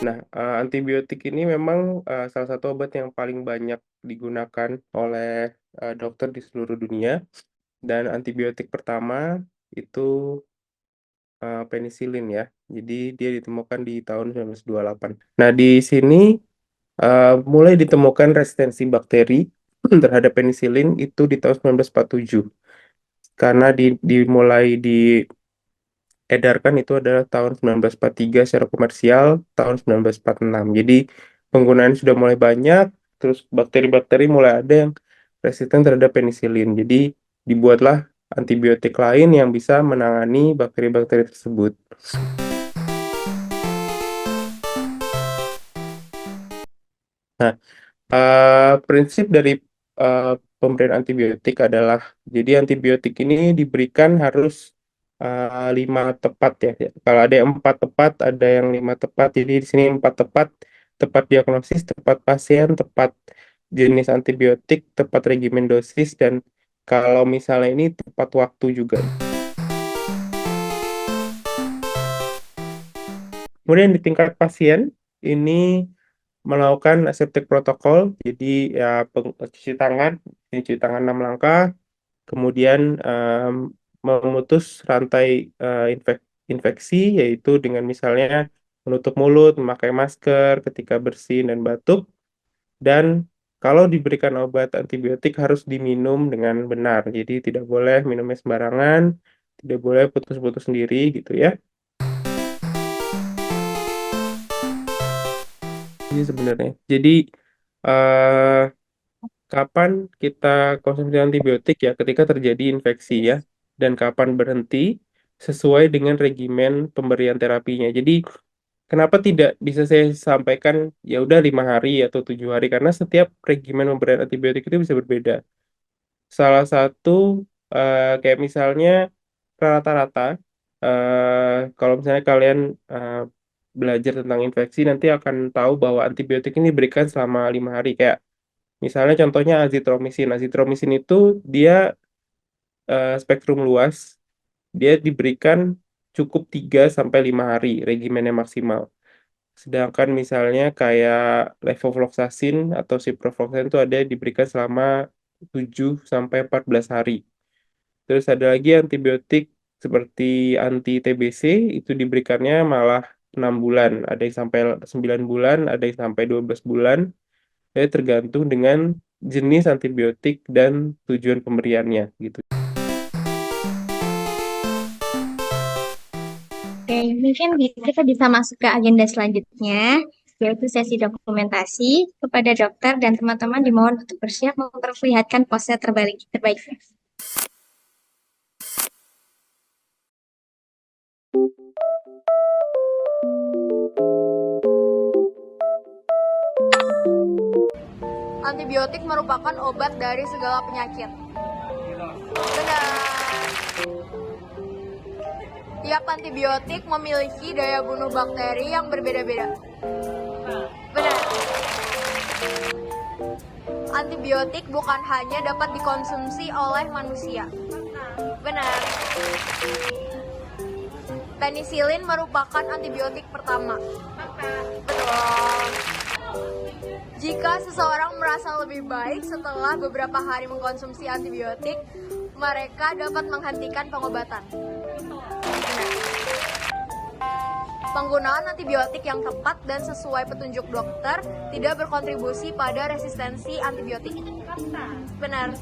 Nah, antibiotik ini memang salah satu obat yang paling banyak digunakan oleh dokter di seluruh dunia. Dan antibiotik pertama itu penisilin ya. Jadi dia ditemukan di tahun 1928. Nah, di sini mulai ditemukan resistensi bakteri terhadap penisilin itu di tahun 1947. Karena dimulai diedarkan itu adalah tahun 1943 secara komersial, tahun 1946. Jadi penggunaan sudah mulai banyak, terus bakteri-bakteri mulai ada yang resisten terhadap penisilin. Jadi dibuatlah antibiotik lain yang bisa menangani bakteri-bakteri tersebut. Nah, prinsip dari uh, pemberian antibiotik adalah, jadi antibiotik ini diberikan harus 5 tepat ya. Kalau ada yang 4 tepat, ada yang 5 tepat. Jadi di sini 4 tepat, tepat diagnosis, tepat pasien, tepat jenis antibiotik, tepat regimen dosis, dan kalau misalnya ini tepat waktu juga. Kemudian di tingkat pasien, ini melakukan aseptik protokol, jadi ya cuci tangan, ini cuci tangan 6 langkah, kemudian memutus rantai infeksi, yaitu dengan misalnya menutup mulut, memakai masker ketika bersin dan batuk, dan kalau diberikan obat antibiotik harus diminum dengan benar, jadi tidak boleh minumnya sembarangan, tidak boleh putus-putus sendiri gitu ya. Ini sebenarnya. Jadi eh, kapan kita konsumsi antibiotik ya ketika terjadi infeksi ya, dan kapan berhenti sesuai dengan regimen pemberian terapinya. Jadi kenapa tidak bisa saya sampaikan ya udah 5 hari atau 7 hari, karena setiap regimen pemberian antibiotik itu bisa berbeda. Salah satu kayak misalnya rata-rata, kalau misalnya kalian eh, belajar tentang infeksi nanti akan tahu bahwa antibiotik ini diberikan selama 5 hari. Kayak misalnya contohnya azitromisin. Azitromisin itu dia spektrum luas. Dia diberikan cukup 3 sampai 5 hari regimennya maksimal. Sedangkan misalnya kayak levofloxacin atau ciprofloxacin itu ada yang diberikan selama 7 sampai 14 hari. Terus ada lagi antibiotik seperti anti TBC, itu diberikannya malah 6 bulan. Ada yang sampai 9 bulan, ada yang sampai 12 bulan. Jadi tergantung dengan jenis antibiotik dan tujuan pemberiannya gitu. Oke, mungkin kita bisa masuk ke agenda selanjutnya, yaitu sesi dokumentasi. Kepada dokter dan teman-teman dimohon untuk bersiap memperlihatkan pose terbaik. Antibiotik merupakan obat dari segala penyakit. Benar. Tiap antibiotik memiliki daya bunuh bakteri yang berbeda-beda. Benar. Antibiotik bukan hanya dapat dikonsumsi oleh manusia. Benar. Penisilin merupakan antibiotik pertama. Betul. Jika seseorang merasa lebih baik setelah beberapa hari mengkonsumsi antibiotik, mereka dapat menghentikan pengobatan. Penggunaan antibiotik yang tepat dan sesuai petunjuk dokter tidak berkontribusi pada resistensi antibiotik. Benar.